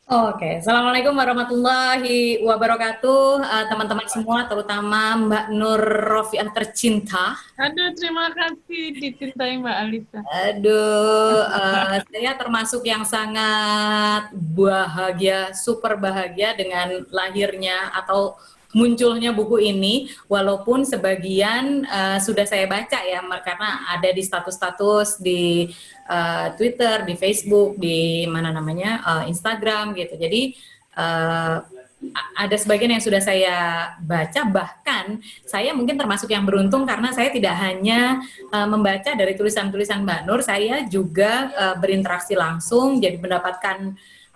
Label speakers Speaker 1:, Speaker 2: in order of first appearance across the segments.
Speaker 1: Oke, Assalamualaikum warahmatullahi wabarakatuh, teman-teman semua, terutama Mbak Nur Rofiah tercinta.
Speaker 2: Aduh, terima kasih dicintai Mbak Alisa.
Speaker 1: Aduh, saya termasuk yang sangat bahagia, super bahagia dengan lahirnya atau munculnya buku ini, walaupun sebagian sudah saya baca ya, karena ada di status-status di Twitter, di Facebook, di mana namanya Instagram gitu. Jadi uh, ada sebagian yang sudah saya baca, bahkan saya mungkin termasuk yang beruntung karena saya tidak hanya membaca dari tulisan-tulisan Mbak Nur, saya juga berinteraksi langsung, jadi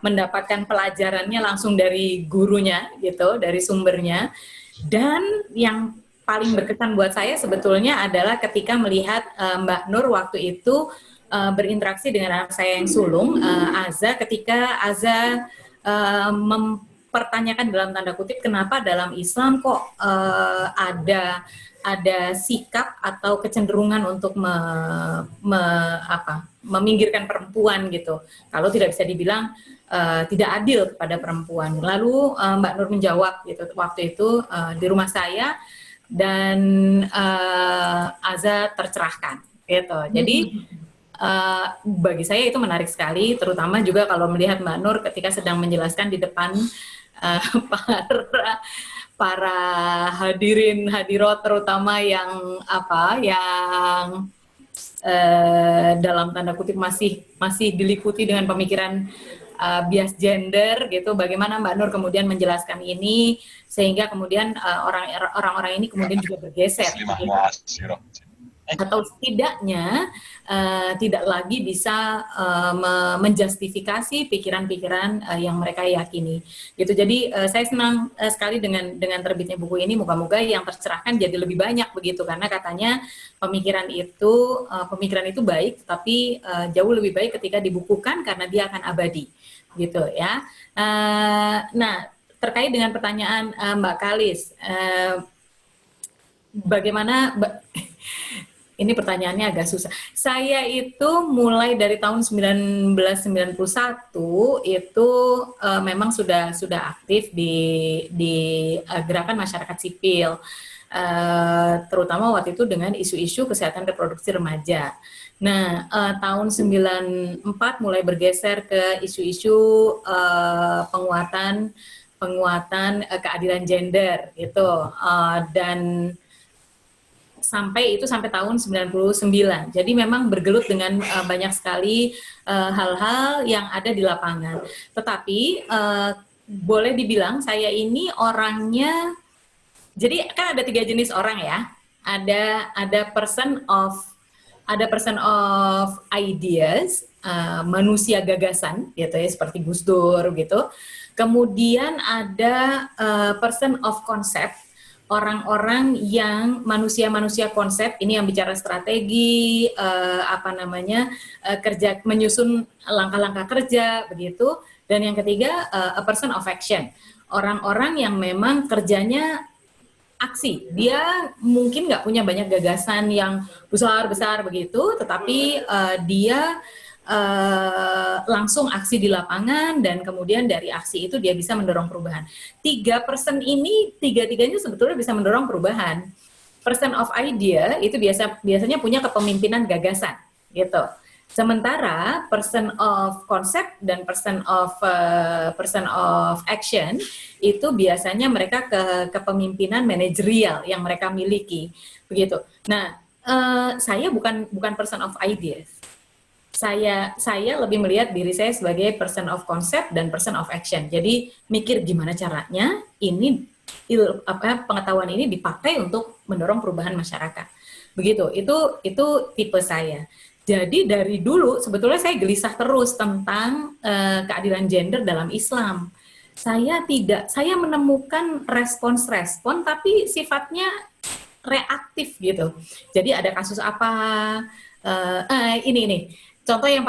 Speaker 1: mendapatkan pelajarannya langsung dari gurunya gitu, dari sumbernya. Dan yang paling berkesan buat saya sebetulnya adalah ketika melihat Mbak Nur waktu itu berinteraksi dengan anak saya yang sulung, Aza, ketika Aza mempertanyakan dalam tanda kutip kenapa dalam Islam kok ada sikap atau kecenderungan untuk meminggirkan perempuan gitu. Kalau tidak bisa dibilang tidak adil kepada perempuan. Lalu Mbak Nur menjawab gitu waktu itu di rumah saya dan Aza tercerahkan gitu. Jadi bagi saya itu menarik sekali, terutama juga kalau melihat Mbak Nur ketika sedang menjelaskan di depan para hadirin hadirat, terutama yang dalam tanda kutip masih diliputi dengan pemikiran bias gender gitu. Bagaimana Mbak Nur kemudian menjelaskan ini sehingga kemudian orang-orang ini kemudian juga bergeser gitu, atau setidaknya tidak lagi bisa menjustifikasi pikiran-pikiran yang mereka yakini gitu. Jadi saya senang sekali dengan terbitnya buku ini. Moga-moga yang tercerahkan jadi lebih banyak begitu, karena katanya pemikiran itu baik, tapi jauh lebih baik ketika dibukukan karena dia akan abadi gitu ya. Nah, terkait dengan pertanyaan Mbak Kalis, bagaimana ini pertanyaannya agak susah. Saya itu mulai dari tahun 1991 itu memang sudah aktif di gerakan masyarakat sipil, terutama waktu itu dengan isu-isu kesehatan reproduksi remaja. Nah, tahun 94 mulai bergeser ke isu-isu penguatan keadilan gender gitu, dan sampai tahun 99. Jadi memang bergelut dengan banyak sekali hal-hal yang ada di lapangan. Tetapi boleh dibilang saya ini orangnya, jadi kan ada 3 jenis orang ya. Ada person of ideas, manusia gagasan gitu ya, seperti Gus Dur gitu. Kemudian ada person of concept, orang-orang yang manusia konsep, ini yang bicara strategi, kerja, menyusun langkah-langkah kerja begitu. Dan yang ketiga a person of action, orang-orang yang memang kerjanya aksi. Dia mungkin nggak punya banyak gagasan yang besar-besar begitu, tetapi dia langsung aksi di lapangan, dan kemudian dari aksi itu dia bisa mendorong perubahan. 3% ini, tiga-tiganya sebetulnya bisa mendorong perubahan. Person of idea itu biasanya punya kepemimpinan gagasan gitu. Sementara person of concept dan person of action itu biasanya mereka kepemimpinan manajerial yang mereka miliki begitu. Nah, saya bukan person of ideas. Saya lebih melihat diri saya sebagai person of concept dan person of action. Jadi mikir gimana caranya ini pengetahuan ini dipakai untuk mendorong perubahan masyarakat. Begitu. Itu tipe saya. Jadi dari dulu sebetulnya saya gelisah terus tentang keadilan gender dalam Islam. Saya menemukan respons-respon tapi sifatnya reaktif gitu. Jadi ada kasus apa, ini contoh yang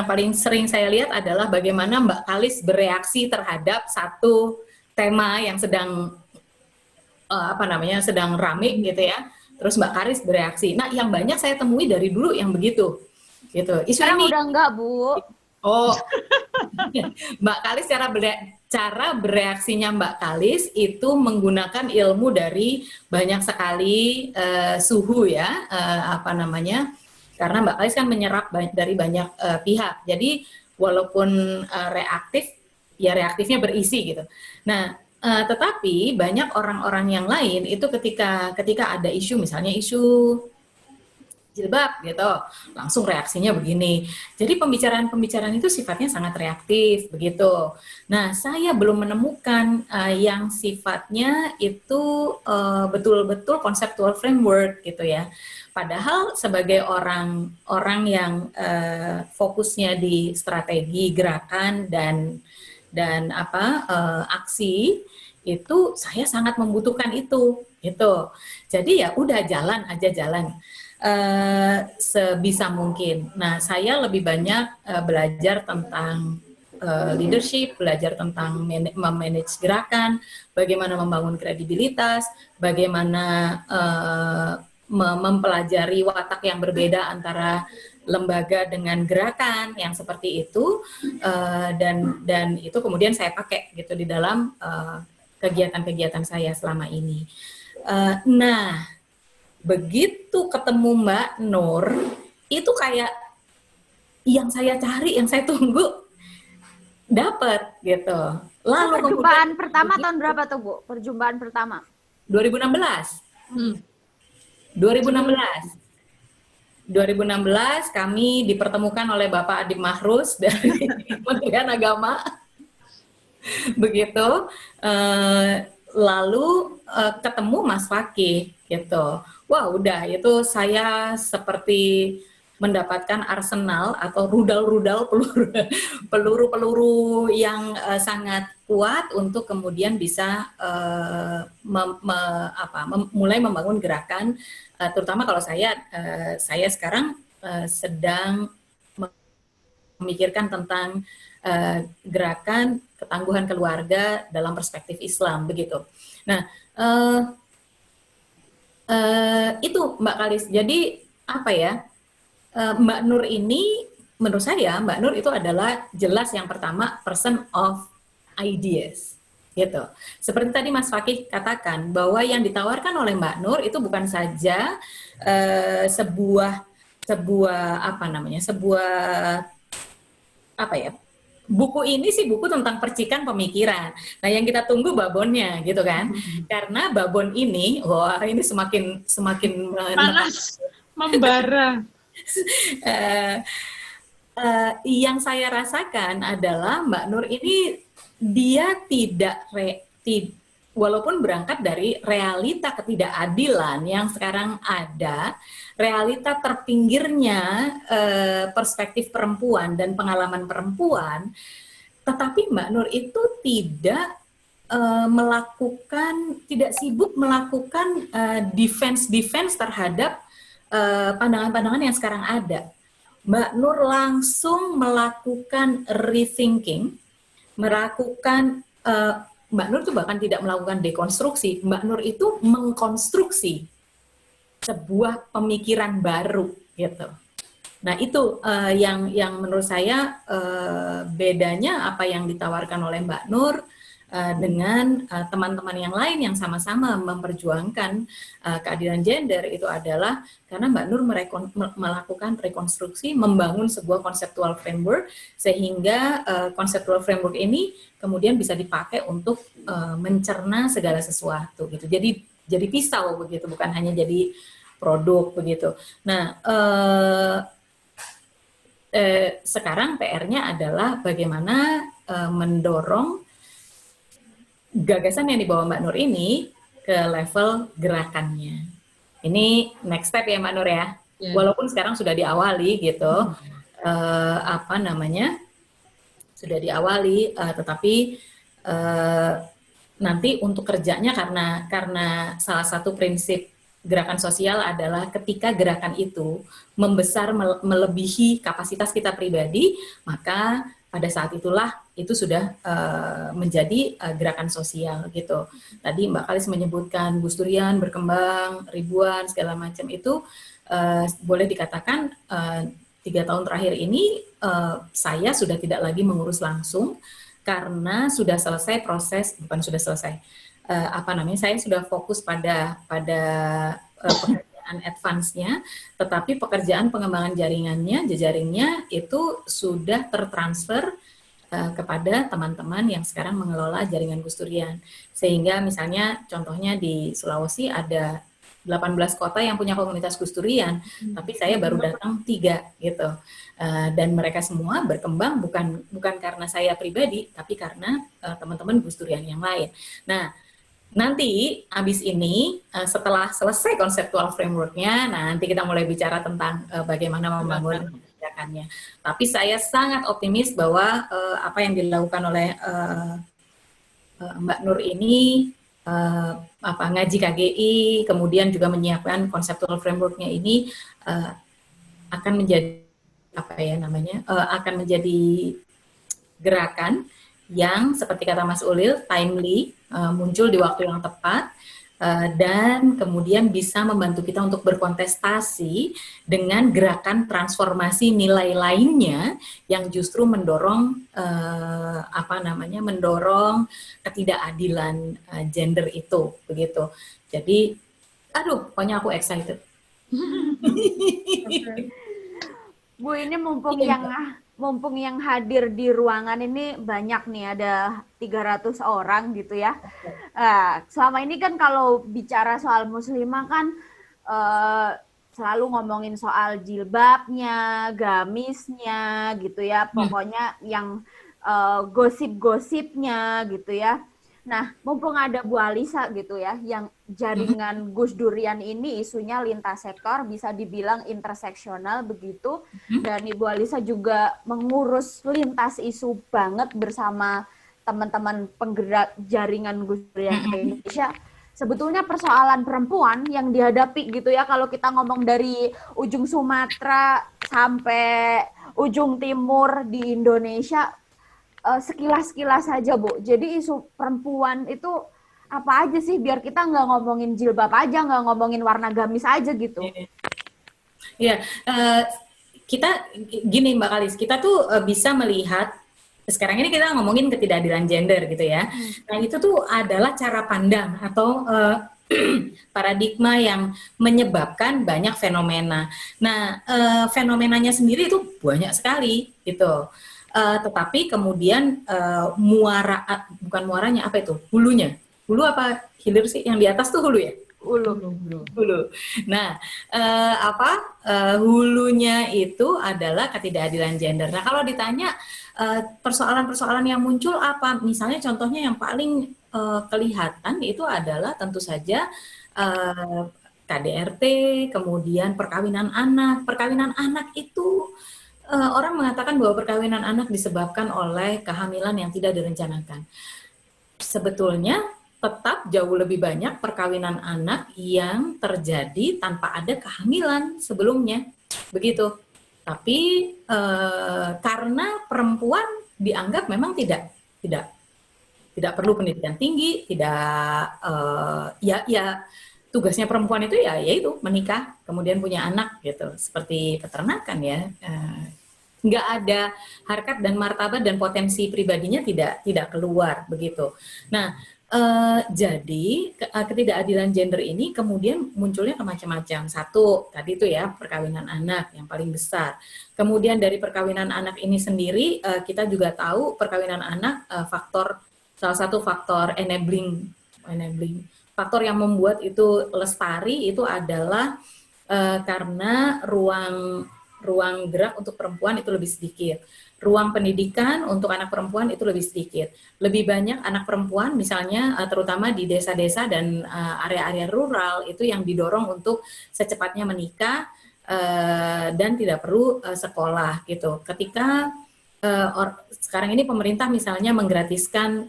Speaker 1: paling sering saya lihat adalah bagaimana Mbak Kalis bereaksi terhadap satu tema yang sedang rame gitu ya. Terus Mbak Kalis bereaksi. Nah, yang banyak saya temui dari dulu yang begitu. Gitu. Isu
Speaker 3: Sekarang
Speaker 1: ini.
Speaker 3: udah enggak, Bu.
Speaker 1: Oh. Mbak Kalis cara bereaksinya Mbak Kalis itu menggunakan ilmu dari banyak sekali suhu ya, apa namanya? Karena Mbak Kalis kan menyerap dari banyak pihak. Jadi walaupun reaktif, ya reaktifnya berisi gitu. Nah, tetapi banyak orang-orang yang lain itu ketika ada isu, misalnya isu jilbab gitu, langsung reaksinya begini. Jadi pembicaraan-pembicaraan itu sifatnya sangat reaktif begitu. Nah, saya belum menemukan yang sifatnya itu betul-betul conceptual framework gitu ya. Padahal sebagai orang yang fokusnya di strategi, gerakan dan aksi, itu saya sangat membutuhkan itu gitu. Jadi ya udah jalan aja jalan sebisa mungkin. Nah, saya lebih banyak belajar tentang leadership, belajar tentang memanage gerakan, bagaimana membangun kredibilitas, bagaimana mempelajari watak yang berbeda antara lembaga dengan gerakan yang seperti itu, dan itu kemudian saya pakai gitu di dalam kegiatan-kegiatan saya selama ini. Nah, begitu ketemu Mbak Nur, itu kayak yang saya cari, yang saya tunggu, dapat gitu.
Speaker 3: Lalu perjumpaan pertama tahun berapa tuh Bu? Perjumpaan pertama?
Speaker 1: 2016. 2016. 2016 kami dipertemukan oleh Bapak Adib Mahrus dari Kementerian Agama. Begitu. Lalu ketemu Mas Fakih gitu. Wah, udah itu saya seperti mendapatkan arsenal atau rudal-rudal peluru-peluru yang sangat kuat untuk kemudian bisa mulai membangun gerakan, terutama kalau saya sekarang sedang memikirkan tentang gerakan ketangguhan keluarga dalam perspektif Islam begitu. Nah, itu Mbak Kalis. Jadi apa ya? Mbak Nur ini, menurut saya Mbak Nur itu adalah jelas yang pertama person of ideas, gitu. Seperti tadi Mas Fakih katakan bahwa yang ditawarkan oleh Mbak Nur itu bukan saja sebuah buku ini sih buku tentang percikan pemikiran. Nah, yang kita tunggu babonnya gitu kan. Karena babon ini, wah ini semakin
Speaker 2: panas, membara.
Speaker 1: Yang saya rasakan adalah Mbak Nur ini dia walaupun berangkat dari realita ketidakadilan yang sekarang ada, realita terpinggirnya perspektif perempuan dan pengalaman perempuan, tetapi Mbak Nur itu tidak sibuk melakukan defense terhadap pandangan-pandangan yang sekarang ada. Mbak Nur langsung melakukan rethinking, Mbak Nur itu bahkan tidak melakukan dekonstruksi, Mbak Nur itu mengkonstruksi sebuah pemikiran baru gitu. Nah itu yang menurut saya bedanya apa yang ditawarkan oleh Mbak Nur dengan teman-teman yang lain yang sama-sama memperjuangkan keadilan gender itu adalah karena Mbak Nur melakukan rekonstruksi, membangun sebuah conceptual framework sehingga conceptual framework ini kemudian bisa dipakai untuk mencerna segala sesuatu gitu. Jadi pisau begitu, bukan hanya jadi produk begitu. Nah, sekarang PR-nya adalah bagaimana mendorong gagasan yang dibawa Mbak Nur ini ke level gerakannya. Ini next step ya Mbak Nur ya. Yeah. Walaupun sekarang sudah diawali gitu, sudah diawali, tetapi nanti untuk kerjanya karena salah satu prinsip gerakan sosial adalah ketika gerakan itu membesar melebihi kapasitas kita pribadi, maka pada saat itulah itu sudah menjadi gerakan sosial gitu. Tadi Mbak Kalis menyebutkan Gus Durian berkembang ribuan segala macam itu boleh dikatakan 3 tahun terakhir ini saya sudah tidak lagi mengurus langsung karena sudah selesai proses, bukan sudah selesai, saya sudah fokus pada pekerjaan advance-nya, tetapi pekerjaan pengembangan jaringannya, jejaringnya itu sudah tertransfer kepada teman-teman yang sekarang mengelola jaringan Gus Durian. Sehingga misalnya contohnya di Sulawesi ada 18 kota yang punya komunitas Gus Durian, tapi saya baru datang 3 gitu. Dan mereka semua berkembang bukan karena saya pribadi, tapi karena teman-teman Gus Durian yang lain. Nah, nanti habis ini setelah selesai konseptual framework-nya, nanti kita mulai bicara tentang bagaimana membangun kebijakannya. Tapi saya sangat optimis bahwa apa yang dilakukan oleh Mbak Nur ini ngaji KGI, kemudian juga menyiapkan konseptual framework-nya ini akan menjadi akan menjadi gerakan yang seperti kata Mas Ulil timely, muncul di waktu yang tepat, dan kemudian bisa membantu kita untuk berkontestasi dengan gerakan transformasi nilai lainnya yang justru mendorong mendorong ketidakadilan gender itu, begitu. Jadi, pokoknya aku excited.
Speaker 3: Bu, ini mumpung yang hadir di ruangan ini banyak nih, ada 300 orang gitu ya. Selama ini kan kalau bicara soal muslimah kan selalu ngomongin soal jilbabnya, gamisnya gitu ya. Pokoknya yang gosip-gosipnya gitu ya. Nah, mumpung ada Bu Alisa gitu ya, yang jaringan Gus Durian ini isunya lintas sektor, bisa dibilang interseksional begitu, dan Ibu Alisa juga mengurus lintas isu banget bersama teman-teman penggerak jaringan Gus Durian Indonesia. Sebetulnya persoalan perempuan yang dihadapi gitu ya, kalau kita ngomong dari ujung Sumatera sampai ujung timur di Indonesia, sekilas-sekilas saja, Bu. Jadi isu perempuan itu apa aja sih, biar kita nggak ngomongin jilbab aja, nggak ngomongin warna gamis aja gitu.
Speaker 1: Iya, kita gini Mbak Kalis, kita tuh bisa melihat sekarang ini kita ngomongin ketidakadilan gender gitu ya. Nah itu tuh adalah cara pandang atau paradigma yang menyebabkan banyak fenomena. Nah fenomenanya sendiri itu banyak sekali gitu. Tetapi kemudian bukan muaranya, apa itu? Hulunya. Hulu apa hilir sih? Yang di atas tuh hulu ya? Hulu. Nah, hulunya itu adalah ketidakadilan gender. Nah, kalau ditanya persoalan-persoalan yang muncul apa? Misalnya contohnya yang paling kelihatan itu adalah tentu saja KDRT, kemudian perkawinan anak. Perkawinan anak itu orang mengatakan bahwa perkawinan anak disebabkan oleh kehamilan yang tidak direncanakan. Sebetulnya tetap jauh lebih banyak perkawinan anak yang terjadi tanpa ada kehamilan sebelumnya, begitu. Tapi karena perempuan dianggap memang tidak perlu pendidikan tinggi, tugasnya perempuan itu yaitu menikah, kemudian punya anak gitu, seperti peternakan ya. Nggak ada harkat dan martabat dan potensi pribadinya tidak keluar begitu. Nah, jadi ketidakadilan gender ini kemudian munculnya ke macam-macam. Satu, tadi itu ya perkawinan anak yang paling besar. Kemudian dari perkawinan anak ini sendiri kita juga tahu perkawinan anak salah satu faktor enabling faktor yang membuat itu lestari itu adalah karena ruang gerak untuk perempuan itu lebih sedikit. Ruang pendidikan untuk anak perempuan itu lebih sedikit. Lebih banyak anak perempuan misalnya terutama di desa-desa dan area-area rural itu yang didorong untuk secepatnya menikah dan tidak perlu sekolah gitu. Ketika sekarang ini pemerintah misalnya menggratiskan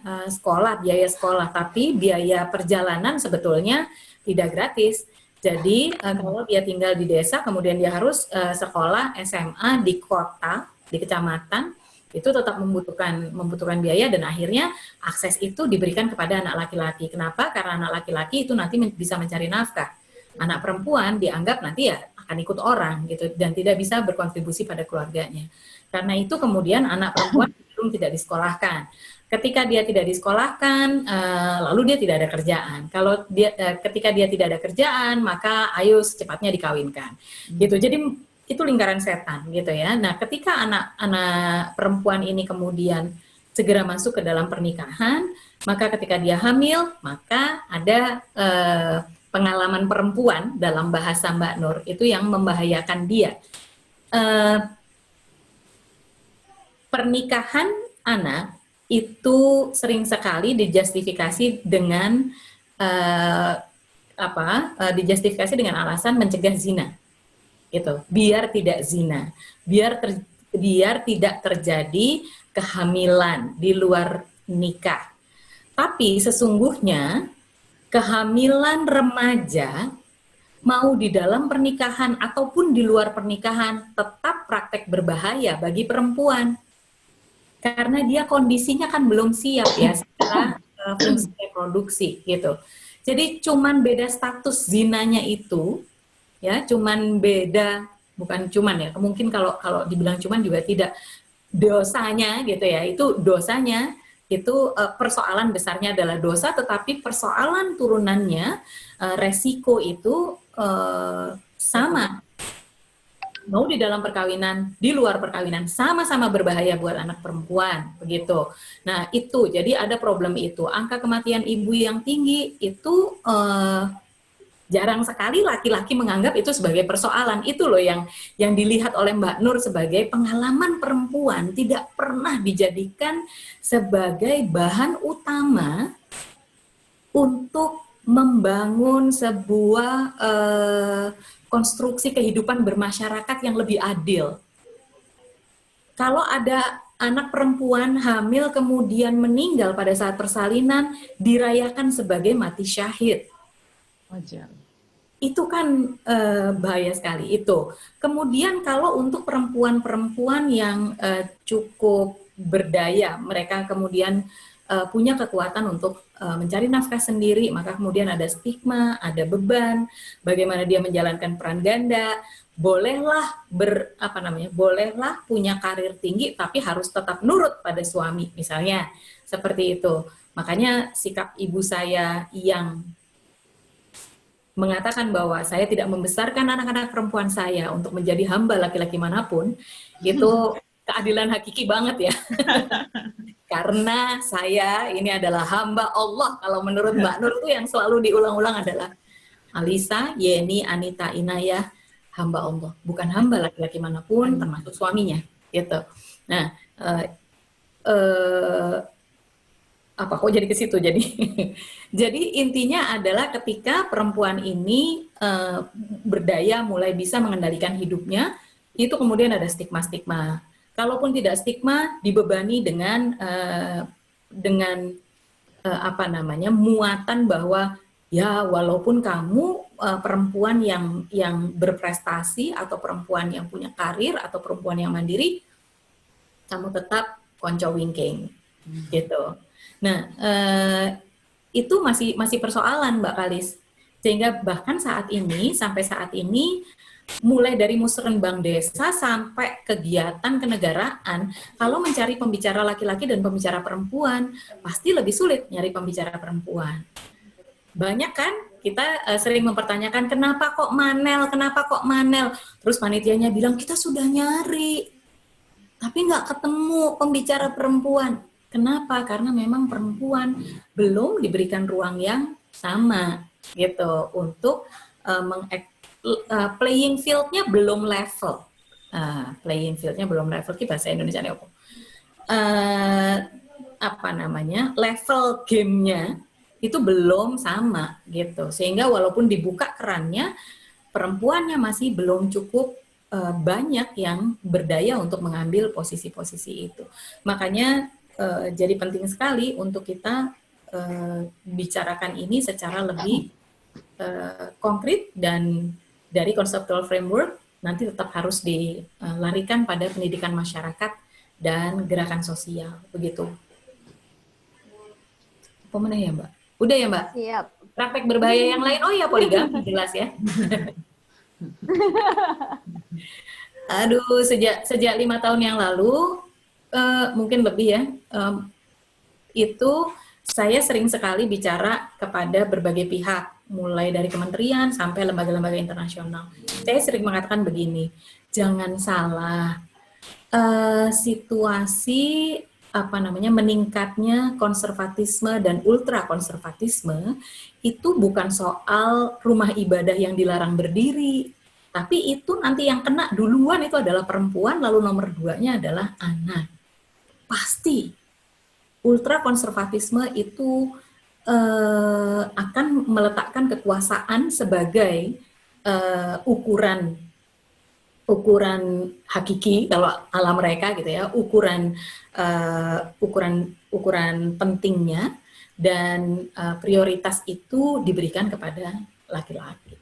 Speaker 1: biaya sekolah, tapi biaya perjalanan sebetulnya tidak gratis. Jadi kalau dia tinggal di desa, kemudian dia harus sekolah SMA di kota, di kecamatan, itu tetap membutuhkan biaya dan akhirnya akses itu diberikan kepada anak laki-laki. Kenapa? Karena anak laki-laki itu nanti bisa mencari nafkah. Anak perempuan dianggap nanti ya akan ikut orang gitu dan tidak bisa berkontribusi pada keluarganya. Karena itu kemudian anak perempuan belum tidak disekolahkan. Ketika dia tidak disekolahkan, lalu dia tidak ada kerjaan. Kalau dia ketika dia tidak ada kerjaan, maka ayo secepatnya dikawinkan. Gitu. Jadi itu lingkaran setan gitu ya. Nah, ketika anak-anak perempuan ini kemudian segera masuk ke dalam pernikahan, maka ketika dia hamil, maka ada pengalaman perempuan dalam bahasa Mbak Nur itu yang membahayakan dia. Pernikahan anak itu sering sekali dijustifikasi dengan dijustifikasi dengan alasan mencegah zina, gitu. Biar tidak zina, biar tidak terjadi kehamilan di luar nikah. Tapi sesungguhnya kehamilan remaja mau di dalam pernikahan ataupun di luar pernikahan tetap praktek berbahaya bagi perempuan. Karena dia kondisinya kan belum siap ya secara fungsi reproduksi gitu. Jadi cuman beda status zinanya itu ya, cuman beda, bukan cuman ya, mungkin kalau dibilang cuman juga tidak, dosanya gitu ya, itu dosanya itu persoalan besarnya adalah dosa, tetapi persoalan turunannya resiko itu sama. Mau di dalam perkawinan, di luar perkawinan, sama-sama berbahaya buat anak perempuan, begitu. Nah itu, jadi ada problem itu. Angka kematian ibu yang tinggi itu jarang sekali laki-laki menganggap itu sebagai persoalan. Itu loh yang dilihat oleh Mbak Nur sebagai pengalaman perempuan, tidak pernah dijadikan sebagai bahan utama untuk membangun sebuah konstruksi kehidupan bermasyarakat yang lebih adil. Kalau ada anak perempuan hamil kemudian meninggal pada saat persalinan, dirayakan sebagai mati syahid.
Speaker 2: Wajar.
Speaker 1: Itu kan bahaya sekali itu. Kemudian kalau untuk perempuan-perempuan yang cukup berdaya, mereka kemudian punya kekuatan untuk mencari nafkah sendiri, maka kemudian ada stigma, ada beban, bagaimana dia menjalankan peran ganda. Bolehlah bolehlah punya karir tinggi, tapi harus tetap nurut pada suami, misalnya seperti itu. Makanya sikap ibu saya yang mengatakan bahwa saya tidak membesarkan anak-anak perempuan saya untuk menjadi hamba laki-laki manapun, itu keadilan hakiki banget ya. Karena saya ini adalah hamba Allah. Kalau menurut Mbak Nur itu yang selalu diulang-ulang adalah Alisa, Yeni, Anita, Inayah, hamba Allah. Bukan hamba laki-laki manapun, termasuk suaminya. Gitu. Nah, apa kok jadi ke situ jadi jadi intinya adalah ketika perempuan ini berdaya, mulai bisa mengendalikan hidupnya, itu kemudian ada stigma-stigma. Kalaupun tidak stigma, dibebani dengan muatan bahwa ya walaupun kamu perempuan yang berprestasi atau perempuan yang punya karir atau perempuan yang mandiri, kamu tetap konco wingking gitu. Nah, itu masih persoalan Mbak Kalis. Sehingga bahkan sampai saat ini, mulai dari musrenbang desa sampai kegiatan kenegaraan, kalau mencari pembicara laki-laki dan pembicara perempuan, pasti lebih sulit nyari pembicara perempuan. Banyak kan, kita sering mempertanyakan, kenapa kok manel? Terus panitianya bilang, kita sudah nyari, tapi nggak ketemu pembicara perempuan. Kenapa? Karena memang perempuan belum diberikan ruang yang sama gitu untuk playing field-nya belum level. Playing field-nya belum level, ki bahasa Indonesia nih level game-nya itu belum sama gitu. Sehingga walaupun dibuka kerannya, perempuannya masih belum cukup banyak yang berdaya untuk mengambil posisi-posisi itu. Makanya jadi penting sekali untuk kita bicarakan ini secara lebih konkret, dan dari conceptual framework nanti tetap harus dilarikan pada pendidikan masyarakat dan gerakan sosial, begitu. Apa mana ya Mbak? Udah ya Mbak?
Speaker 3: Siap.
Speaker 1: Praktek berbahaya yang lain, oh ya poligami jelas ya. Aduh, sejak 5 tahun yang lalu, mungkin lebih ya, itu saya sering sekali bicara kepada berbagai pihak, mulai dari kementerian sampai lembaga-lembaga internasional. Saya sering mengatakan begini, jangan salah, situasi meningkatnya konservatisme dan ultra konservatisme itu bukan soal rumah ibadah yang dilarang berdiri, tapi itu nanti yang kena duluan itu adalah perempuan, lalu nomor 2-nya adalah anak. Pasti ultra konservatisme itu akan meletakkan kekuasaan sebagai ukuran hakiki kalau ala mereka gitu ya, ukuran pentingnya, dan prioritas itu diberikan kepada laki-laki.